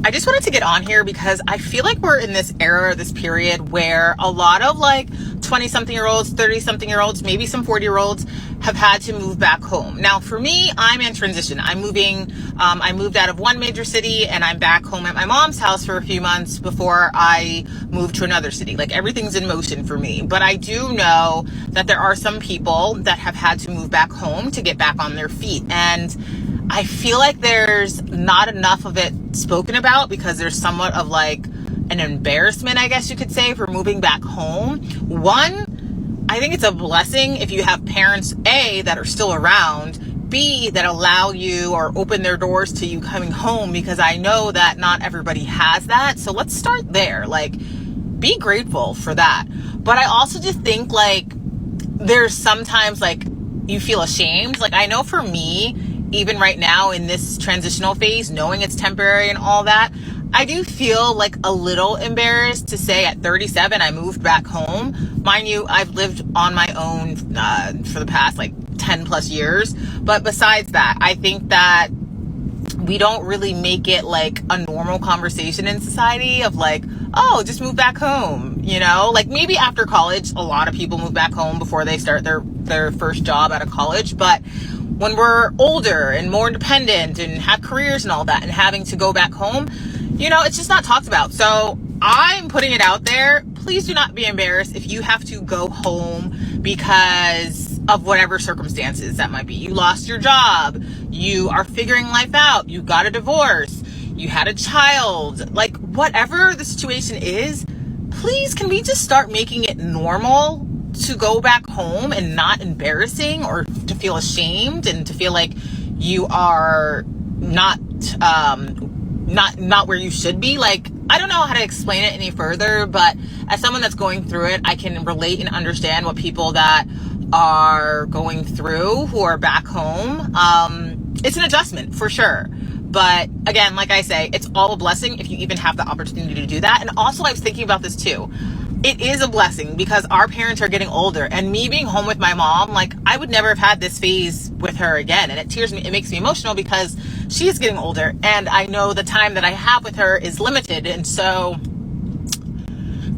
I just wanted to get on here because I feel like we're in this era, this period where a lot of like 20-something-year-olds, 30-something-year-olds, maybe some 40-year-olds have had to move back home. Now, for me, I'm in transition. I'm moving. I moved out of one major city and I'm back home at my mom's house for a few months before I move to another city. Like everything's in motion for me. But I do know that there are some people that have had to move back home to get back on their feet. And I feel like there's not enough of it spoken about because there's somewhat of like an embarrassment, I guess you could say, for moving back home. One, I think it's a blessing if you have parents, A, that are still around, B, that allow you or open their doors to you coming home, because I know that not everybody has that. So let's start there. Like, be grateful for that. But I also just think like there's sometimes like you feel ashamed. Like I know for me, even right now in this transitional phase, knowing it's temporary and all that, I do feel like a little embarrassed to say at 37, I moved back home. Mind you, I've lived on my own for the past like 10 plus years. But besides that, I think that we don't really make it like a normal conversation in society of like, oh, just move back home, you know? Like maybe after college, a lot of people move back home before they start their first job out of college. But when we're older and more independent and have careers and all that and having to go back home, you know, it's just not talked about. So I'm putting it out there. Please do not be embarrassed if you have to go home because of whatever circumstances that might be. You lost your job. You are figuring life out. You got a divorce. You had a child. Like whatever the situation is, please can we just start making it normal to go back home and not embarrassing or to feel ashamed and to feel like you are not where you should be. Like, I don't know how to explain it any further, but as someone that's going through it, I can relate and understand what people that are going through who are back home. It's an adjustment for sure. But again, like I say, it's all a blessing if you even have the opportunity to do that. And also I was thinking about this too. It is a blessing because our parents are getting older, and me being home with my mom, like I would never have had this phase with her again. And it makes me emotional because she is getting older and I know the time that I have with her is limited. And so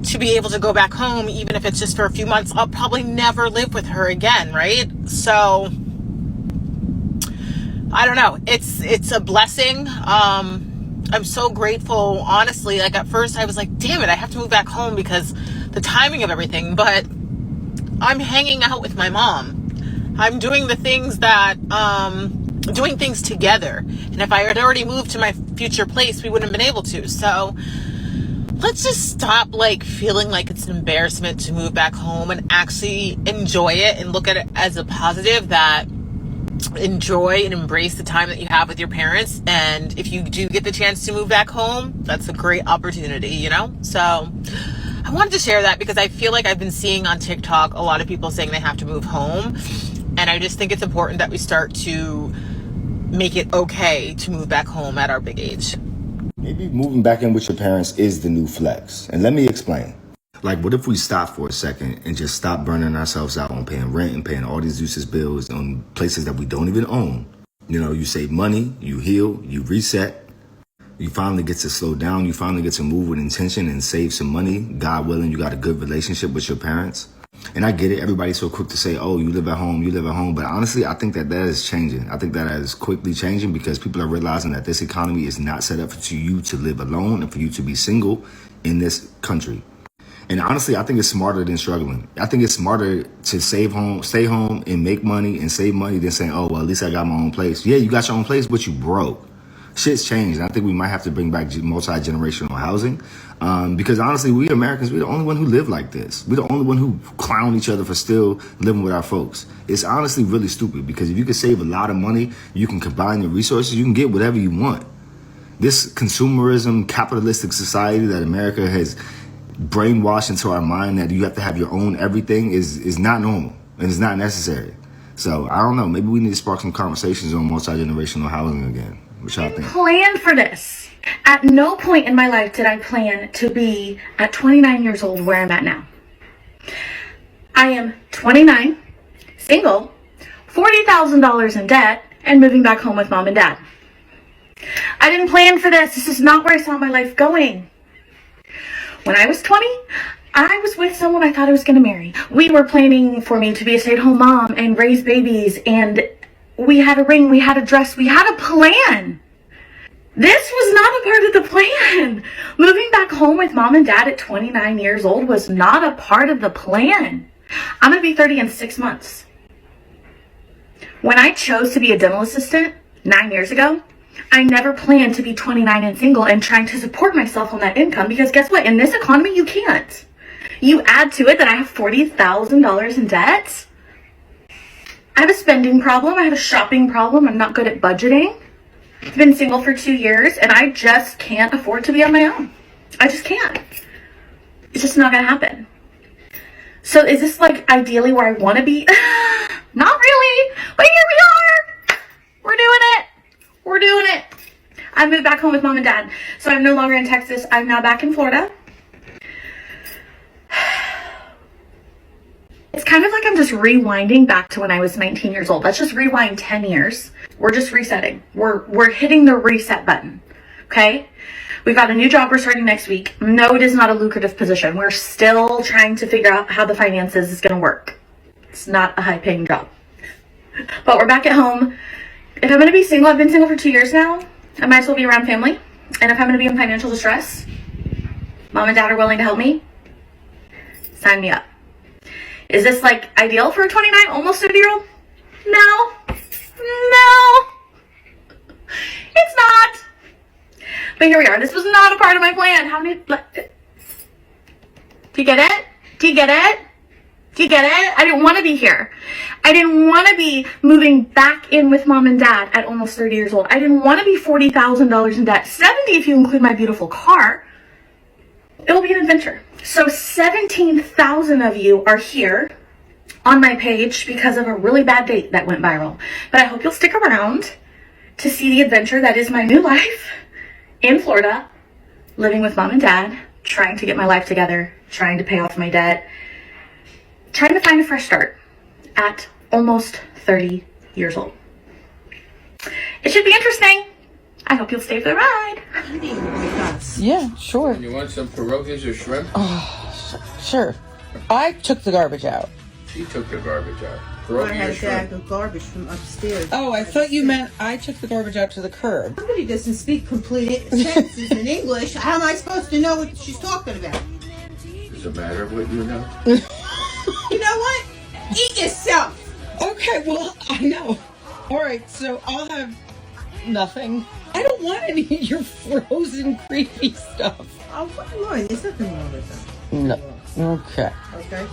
to be able to go back home, even if it's just for a few months, I'll probably never live with her again. Right. So I don't know. It's a blessing. I'm so grateful, honestly. Like at first I was like, damn it, I have to move back home because the timing of everything, but I'm hanging out with my mom. I'm doing the things that, doing things together. And if I had already moved to my future place, we wouldn't have been able to. So let's just stop like feeling like it's an embarrassment to move back home and actually enjoy it and look at it as a positive, that enjoy and embrace the time that you have with your parents. And if you do get the chance to move back home, that's a great opportunity, you know? So I wanted to share that because I feel like I've been seeing on TikTok a lot of people saying they have to move home. And I just think it's important that we start to make it okay to move back home at our big age. Maybe moving back in with your parents is the new flex. And let me explain. Like, what if we stop for a second and just stop burning ourselves out on paying rent and paying all these useless bills on places that we don't even own? You know, you save money, you heal, you reset. You finally get to slow down. You finally get to move with intention and save some money. God willing, you got a good relationship with your parents. And I get it. Everybody's so quick to say, oh, you live at home, you live at home. But honestly, I think that is changing. I think that is quickly changing because people are realizing that this economy is not set up for you to live alone and for you to be single in this country. And honestly, I think it's smarter than struggling. I think it's smarter to save home, stay home and make money and save money than saying, oh, well, at least I got my own place. Yeah, you got your own place, but you broke. Shit's changed. And I think we might have to bring back multi-generational housing because honestly, we Americans, we're the only one who live like this. We're the only one who clown each other for still living with our folks. It's honestly really stupid because if you can save a lot of money, you can combine your resources, you can get whatever you want. This consumerism, capitalistic society that America has brainwashed into our mind that you have to have your own everything is not normal and it's not necessary. So I don't know. Maybe we need to spark some conversations on multi-generational housing again. What y'all think? Plan for this. At no point in my life did I plan to be at 29 years old where I'm at now. I am 29, single, $40,000 in debt, and moving back home with mom and dad. I didn't plan for this. This is not where I saw my life going. When I was 20, I was with someone I thought I was going to marry. We were planning for me to be a stay-at-home mom and raise babies, and we had a ring, we had a dress, we had a plan. This was not a part of the plan. Moving back home with mom and dad at 29 years old was not a part of the plan. I'm going to be 30 in 6 months. When I chose to be a dental assistant 9 years ago, I never planned to be 29 and single and trying to support myself on that income, because guess what? In this economy, you can't. You add to it that I have $40,000 in debt. I have a spending problem. I have a shopping problem. I'm not good at budgeting. I've been single for 2 years and I just can't afford to be on my own. I just can't. It's just not going to happen. So is this like ideally where I want to be? Not really. But here we are. We're doing it. We're doing it. I moved back home with mom and dad. So I'm no longer in Texas. I'm now back in Florida. It's kind of like I'm just rewinding back to when I was 19 years old. Let's just rewind 10 years. We're just resetting. We're hitting the reset button. Okay? We've got a new job we're starting next week. No, it is not a lucrative position. We're still trying to figure out how the finances is going to work. It's not a high-paying job. But we're back at home. If I'm going to be single, I've been single for 2 years now. I might as well be around family. And if I'm going to be in financial distress, mom and dad are willing to help me, sign me up. Is this like ideal for a 29, almost 30-year-old? No. No. It's not. But here we are. This was not a part of my plan. How many... Do you get it? Do you get it? Do you get it? I didn't want to be here. I didn't want to be moving back in with mom and dad at almost 30 years old. I didn't want to be $40,000 in debt. 70 if you include my beautiful car. It'll be an adventure. So 17,000 of you are here on my page because of a really bad date that went viral. But I hope you'll stick around to see the adventure that is my new life in Florida, living with mom and dad, trying to get my life together, trying to pay off my debt, trying to find a fresh start at almost 30 years old. It should be interesting. I hope you'll stay for the ride. Yeah, sure. You want some pierogies or shrimp? Oh, sure. I took the garbage out. She took the garbage out. I Pierogi had or a shrimp? bag of garbage from upstairs. Oh, I thought you meant I took the garbage out to the curb. Somebody doesn't speak complete sentences in English. How am I supposed to know what she's talking about? Does it matter what you know? You know what? Eat yourself. Okay, well, I know. All right, so I'll have nothing. I don't want any of your frozen creepy stuff. Oh, what? There's nothing wrong with them. No. Okay. Okay?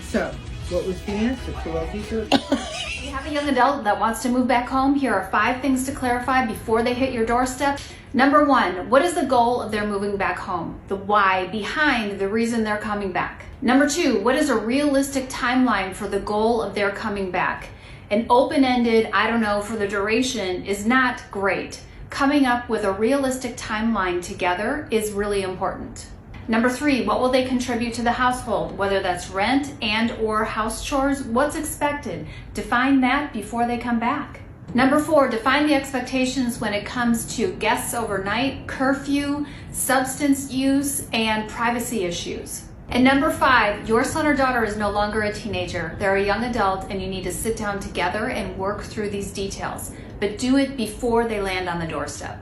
So, what was the answer? Pierogies or... If you have a young adult that wants to move back home, here are 5 things to clarify before they hit your doorstep. Number 1, what is the goal of their moving back home? The why behind the reason they're coming back. Number 2, what is a realistic timeline for the goal of their coming back? An open-ended, I don't know, for the duration is not great. Coming up with a realistic timeline together is really important. Number 3, what will they contribute to the household? Whether that's rent and or house chores, what's expected? Define that before they come back. Number 4, define the expectations when it comes to guests overnight, curfew, substance use, and privacy issues. And number 5, your son or daughter is no longer a teenager. They're a young adult and you need to sit down together and work through these details. But do it before they land on the doorstep.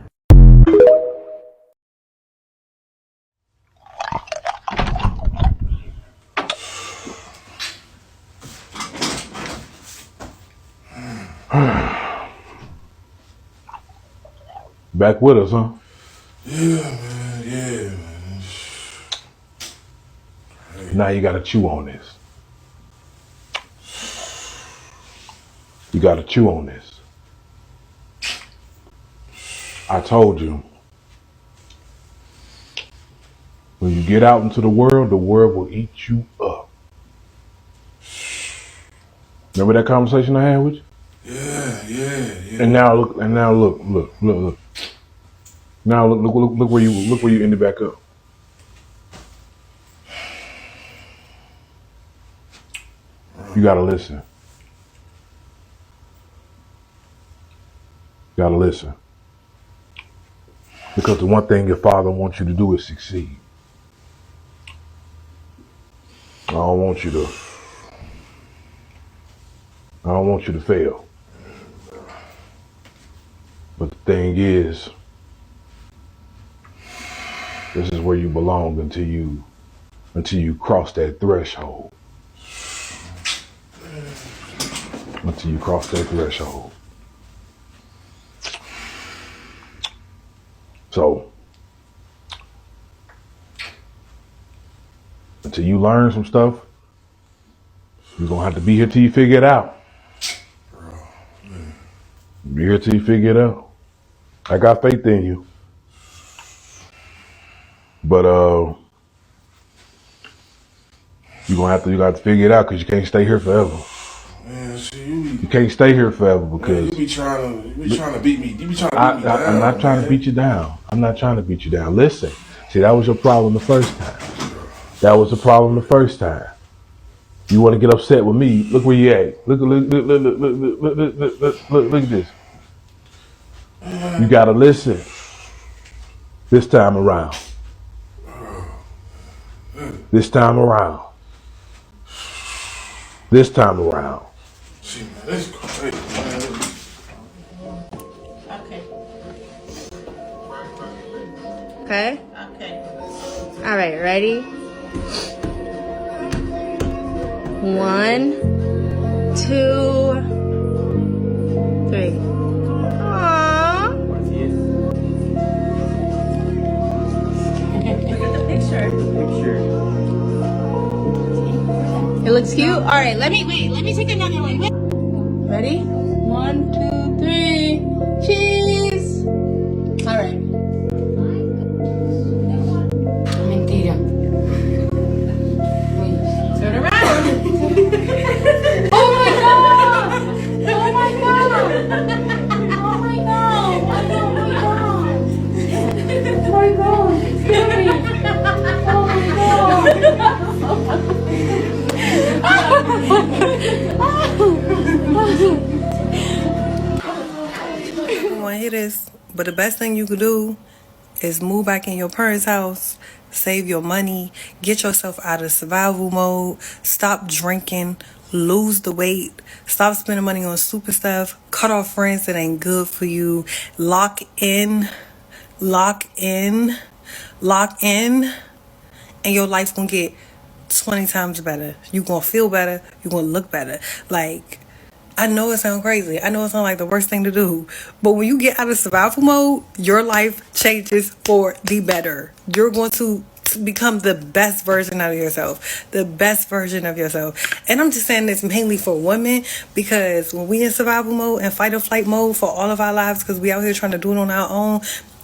Back with us, huh? Yeah, man. Now you gotta chew on this. You gotta chew on this. I told you, when you get out into the world will eat you up. Remember that conversation I had with you? Yeah. And now look. Now look where you ended back up. You gotta listen. You gotta listen. Because the one thing your father wants you to do is succeed. I don't want you to fail. But the thing is, this is where you belong until you cross that threshold. Until you cross that threshold. So, until you learn some stuff, you're going to have to be here till you figure it out. Be here till you figure it out. I got faith in you. But you have to figure it out because you can't stay here forever. Man, see, You can't stay here forever because you be trying to beat me. You be trying to beat me down. I'm not trying to beat you down. I'm not trying to beat you down. Listen, see, that was your problem the first time. That was the problem the first time. You want to get upset with me? Look where you at. Look at this. You gotta listen. This time around. This time around. This time around. See, man, that's crazy, man. Okay. Okay. All right, ready? 1, 2, 3. Aww. Look at the picture. It looks cute. All right, let me take another one. Ready? 1, 2, 3. Cheese. All right. Mentira. Turn around. Oh my god! Oh my god! Oh my god! Oh my god! Scary! Oh my god! I want to hear this, but the best thing you could do is move back in your parents' house, save your money, get yourself out of survival mode, stop drinking, lose the weight, stop spending money on stupid stuff, cut off friends that ain't good for you, lock in, and your life gonna get 20 times better. You gonna feel better, you gonna look better. Like, I know it sounds crazy. I know it sounds like the worst thing to do. But when you get out of survival mode, your life changes for the better. You're going to become the best version of yourself. The best version of yourself. And I'm just saying this mainly for women because when we in survival mode and fight or flight mode for all of our lives because we out here trying to do it on our own,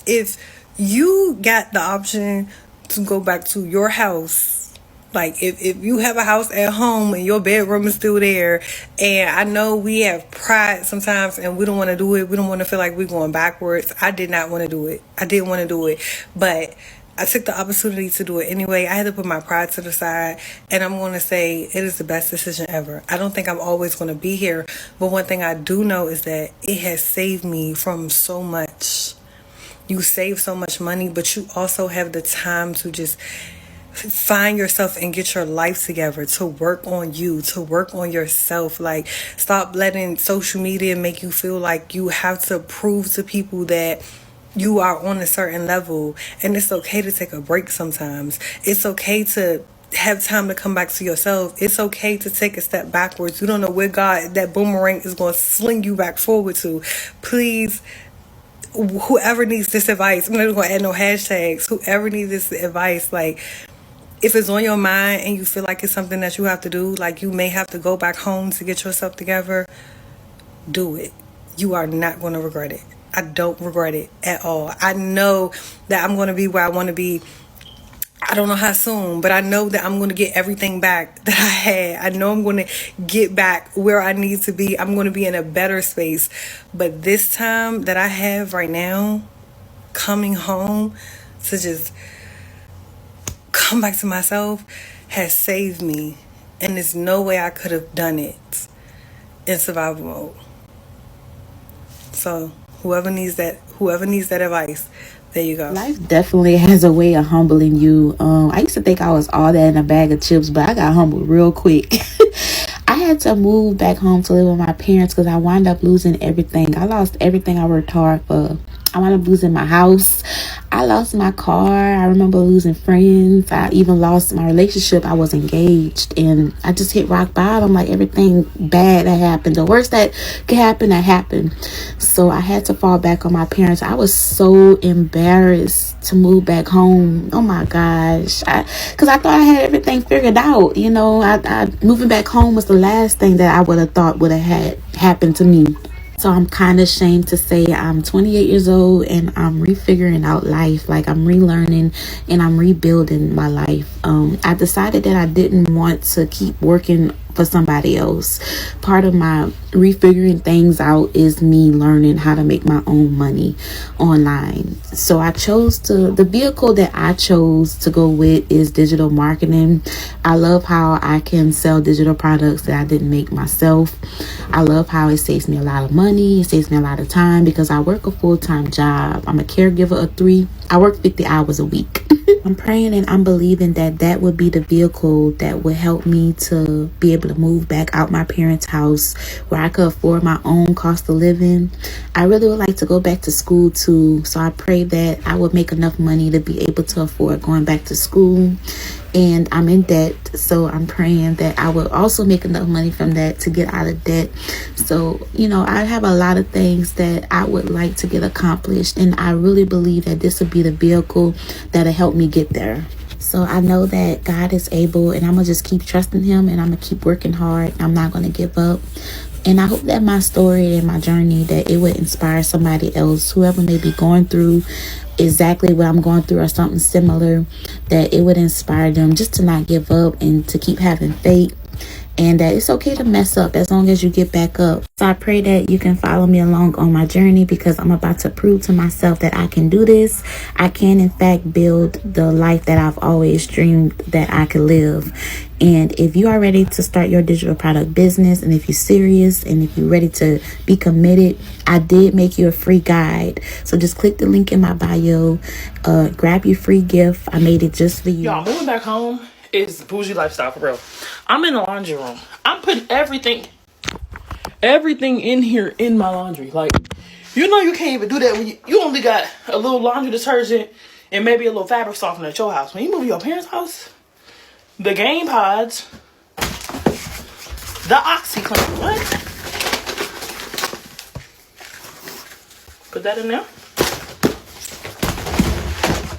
if you got the option to go back to your house, like if you have a house at home and your bedroom is still there, and I know we have pride sometimes and we don't want to do it, we don't want to feel like we're going backwards. I did not want to do it. I didn't want to do it, but I took the opportunity to do it anyway. I had to put my pride to the side, and I'm going to say it is the best decision ever. I don't think I'm always going to be here, but one thing I do know is that it has saved me from so much. You save so much money, but you also have the time to just find yourself and get your life together, to work on you, to work on yourself. Like, stop letting social media make you feel like you have to prove to people that you are on a certain level. And it's okay to take a break sometimes. It's okay to have time to come back to yourself. It's okay to take a step backwards. You don't know where God, that boomerang is going to sling you back forward to. Please, whoever needs this advice, I'm not going to add no hashtags, whoever needs this advice, like, if it's on your mind and you feel like it's something that you have to do, like you may have to go back home to get yourself together, do it. You are not going to regret it. I don't regret it at all. I know that I'm going to be where I want to be. I don't know how soon, but I know that I'm going to get everything back that I had. I know I'm going to get back where I need to be. I'm going to be in a better space. But this time that I have right now, coming home to just come back to myself has saved me, and there's no way I could have done it in survival mode. So whoever needs that advice, There you go. Life definitely has a way of humbling you. I used to think I was all that in a bag of chips, but I got humbled real quick. I had to move back home to live with my parents because I wound up losing everything. I lost everything I worked hard for. I wound up losing my house. I lost my car. I remember losing friends. I even lost my relationship. I was engaged and I just hit rock bottom. Like everything bad that happened, the worst that could happen, that happened. So I had to fall back on my parents. I was so embarrassed to move back home. Oh my gosh. Because I thought I had everything figured out. You know, moving back home was the last thing that I would have thought would have had happened to me. So I'm kind of ashamed to say I'm 28 years old and I'm refiguring out life. Like I'm relearning and I'm rebuilding my life. I decided that I didn't want to keep working for somebody else. Part of my refiguring things out is me learning how to make my own money online. So the vehicle that I chose to go with is digital marketing. I love how I can sell digital products that I didn't make myself. I love how it saves me a lot of money. It saves me a lot of time because I work a full-time job. I'm a caregiver of 3. I work 50 hours a week. I'm praying and I'm believing that would be the vehicle that would help me to be able to move back out my parents' house where I could afford my own cost of living. I really would like to go back to school too. So I pray that I would make enough money to be able to afford going back to school. And I'm in debt, so I'm praying that I will also make enough money from that to get out of debt. So, you know, I have a lot of things that I would like to get accomplished, and I really believe that this will be the vehicle that'll help me get there. So I know that God is able, and I'm going to just keep trusting him, and I'm going to keep working hard. I'm not going to give up. And I hope that my story and my journey, that it would inspire somebody else, whoever may be going through exactly what I'm going through or something similar, that it would inspire them just to not give up and to keep having faith, and that it's okay to mess up as long as you get back up. So I pray that you can follow me along on my journey, because I'm about to prove to myself that I can do this. I can in fact build the life that I've always dreamed that I could live. And if you are ready to start your digital product business, and if you're serious, and if you're ready to be committed, I did make you a free guide. So just click the link in my bio, grab your free gift. I made it just for you. Y'all, moving back home is bougie lifestyle for real. I'm in the laundry room. I'm putting everything in here in my laundry. Like, you know, you can't even do that when you only got a little laundry detergent and maybe a little fabric softener at your house. When you move to your parents' house, the game pods, the OxyClean, what? Put that in there.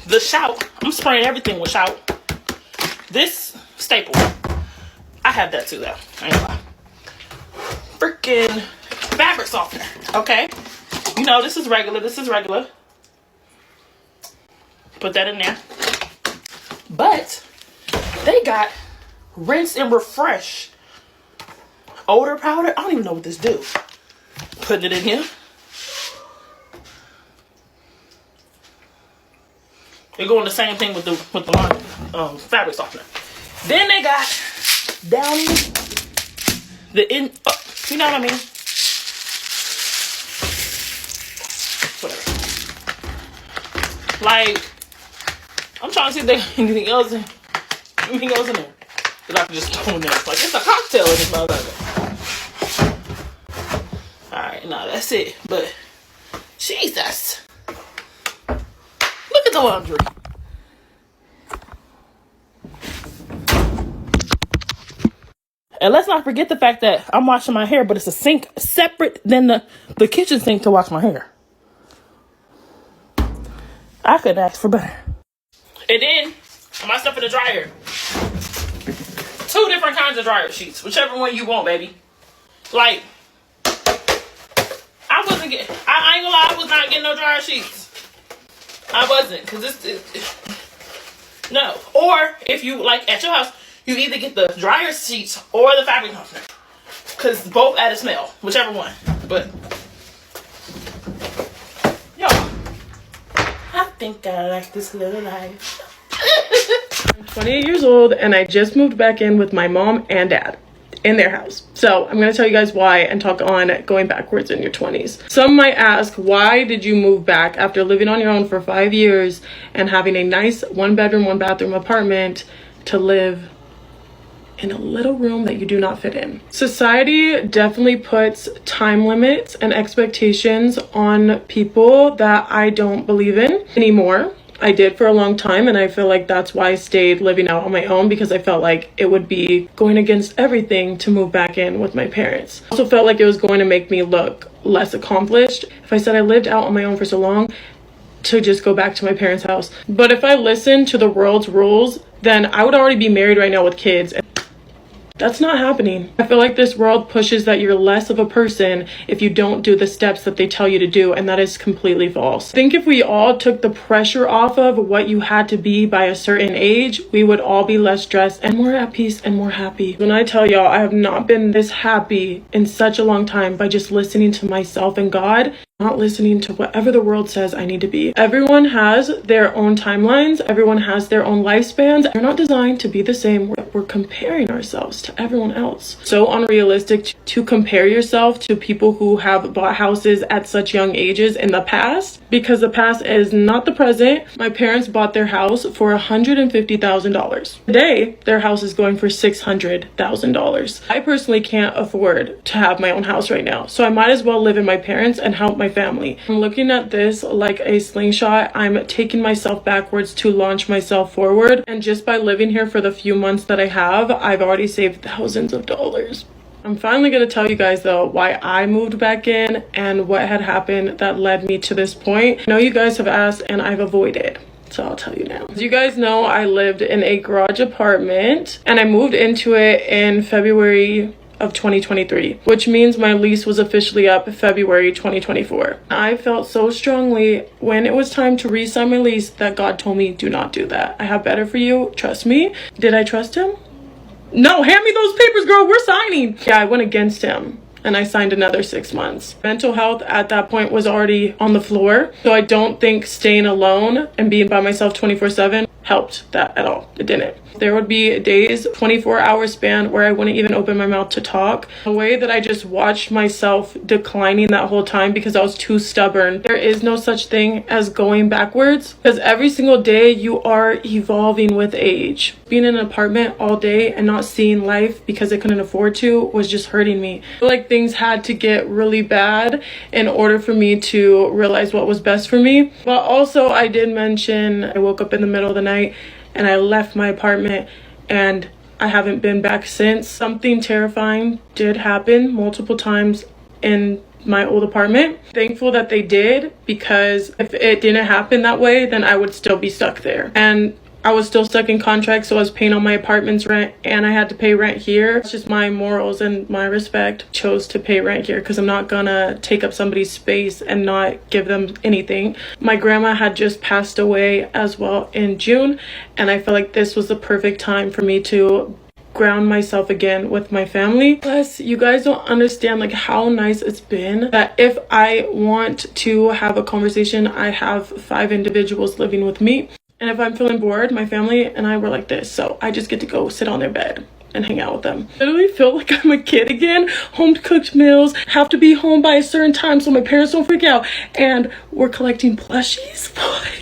The Shout, I'm spraying everything with Shout. This staple, I have that too though, I ain't gonna lie. Freaking fabric softener, okay? You know, this is regular. Put that in there. But they got rinse and refresh odor powder. I don't even know what this do. Putting it in here. They're going the same thing with the fabric softener. Then they got down you know what I mean? Whatever. Like, I'm trying to see if there's anything else in there that I can just throw in there. Like, it's a cocktail in this motherfucker. Alright, no, that's it. But, Jesus. Look at the laundry. And let's not forget the fact that I'm washing my hair, but it's a sink separate than the kitchen sink to wash my hair. I couldn't ask for better. And then, my stuff in the dryer. 2 different kinds of dryer sheets. Whichever one you want, baby. Like, I ain't gonna lie, I was not getting no dryer sheets. I wasn't, because no. Or, if you, like, at your house, you either get the dryer sheets or the fabric softener. Because both add a smell. Whichever one. But, yo, I think I like this little life. I'm 28 years old and I just moved back in with my mom and dad. in their house. So I'm going to tell you guys why and talk on going backwards in your 20s. Some might ask, why did you move back after living on your own for 5 years and having a nice 1-bedroom, 1-bathroom apartment to live in a little room that you do not fit in? Society definitely puts time limits and expectations on people that I don't believe in anymore. I did for a long time, and I feel like that's why I stayed living out on my own, because I felt like it would be going against everything to move back in with my parents. I also felt like it was going to make me look less accomplished if I said I lived out on my own for so long to just go back to my parents' house. But if I listened to the world's rules, then I would already be married right now with kids. That's not happening. I feel like this world pushes that you're less of a person if you don't do the steps that they tell you to do, and that is completely false. I think if we all took the pressure off of what you had to be by a certain age, we would all be less stressed and more at peace and more happy. When I tell y'all, I have not been this happy in such a long time by just listening to myself and God, not listening to whatever the world says I need to be. Everyone has their own timelines. Everyone has their own lifespans. They're not designed to be the same. We're comparing ourselves to everyone else. So unrealistic to compare yourself to people who have bought houses at such young ages in the past, because the past is not the present. My parents bought their house for $150,000. Today, their house is going for $600,000. I personally can't afford to have my own house right now, so I might as well live in my parents and help my family. I'm looking at this like a slingshot. I'm taking myself backwards to launch myself forward, and just by living here for the few months that I have, I've already saved thousands of dollars. I'm finally going to tell you guys though why I moved back in and what had happened that led me to this point. I know you guys have asked and I've avoided, so I'll tell you now. As you guys know, I lived in a garage apartment and I moved into it in February of 2023, which means my lease was officially up February 2024. I felt so strongly when it was time to re-sign my lease that God told me, do not do that. I have better for you. Trust me. Did I trust him? No, hand me those papers, girl. We're signing. Yeah, I went against him and I signed another 6 months. Mental health at that point was already on the floor. So I don't think staying alone and being by myself 24/7 helped that at all. It didn't. There would be days, 24-hour span, where I wouldn't even open my mouth to talk. The way that I just watched myself declining that whole time because I was too stubborn. There is no such thing as going backwards, because every single day you are evolving with age. Being in an apartment all day and not seeing life because I couldn't afford to was just hurting me. I feel like things had to get really bad in order for me to realize what was best for me. But also I did mention I woke up in the middle of the night and I left my apartment and I haven't been back since. Something terrifying did happen multiple times in my old apartment. Thankful that they did, because if it didn't happen that way, then I would still be stuck there. And I was still stuck in contract, so I was paying on my apartment's rent and I had to pay rent here. It's just my morals and my respect chose to pay rent here, because I'm not gonna take up somebody's space and not give them anything. My grandma had just passed away as well in June, and I felt like this was the perfect time for me to ground myself again with my family. Plus, you guys don't understand like how nice it's been that if I want to have a conversation, I have 5 individuals living with me. And if I'm feeling bored, my family and I were like this. So I just get to go sit on their bed and hang out with them. I literally feel like I'm a kid again. Home cooked meals, have to be home by a certain time so my parents don't freak out. And we're collecting plushies.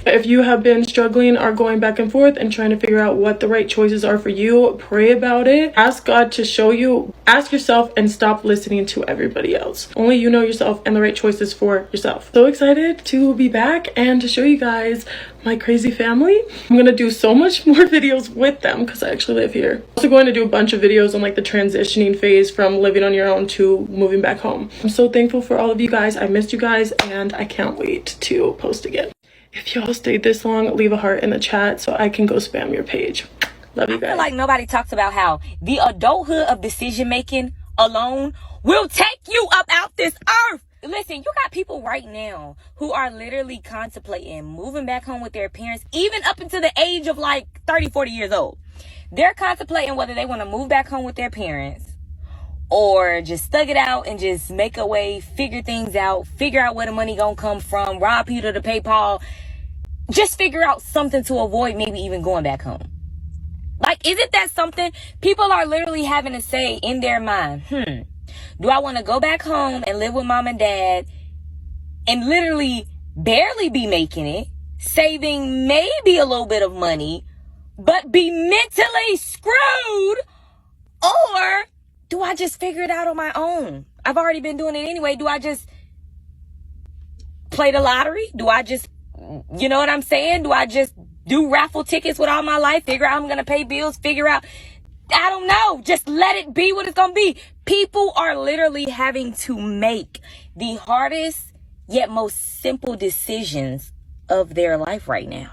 If you have been struggling or going back and forth and trying to figure out what the right choices are for you, pray about it. Ask God to show you. Ask yourself and stop listening to everybody else. Only you know yourself and the right choices for yourself. So excited to be back and to show you guys my crazy family. I'm gonna do so much more videos with them because I actually live here. I'm also going to do a bunch of videos on like the transitioning phase from living on your own to moving back home. I'm so thankful for all of you guys. I missed you guys and I can't wait to post again. If y'all stayed this long, leave a heart in the chat so I can go spam your page. Love you guys. I feel like nobody talks about how the adulthood of decision making alone will take you up out this earth. Listen, you got people right now who are literally contemplating moving back home with their parents, even up until the age of like 30, 40 years old. They're contemplating whether they want to move back home with their parents or just thug it out and just make a way, figure things out, figure out where the money gonna come from, rob Peter to pay Paul. Just figure out something to avoid maybe even going back home. Like, isn't that something? People are literally having to say in their mind, do I want to go back home and live with mom and dad and literally barely be making it, saving maybe a little bit of money, but be mentally screwed? Or do I just figure it out on my own? I've already been doing it anyway. Do I just play the lottery? Do I just, you know what I'm saying? Do I just do raffle tickets with all my life? Figure out how I'm going to pay bills? Figure out, I don't know. Just let it be what it's going to be. People are literally having to make the hardest yet most simple decisions of their life right now.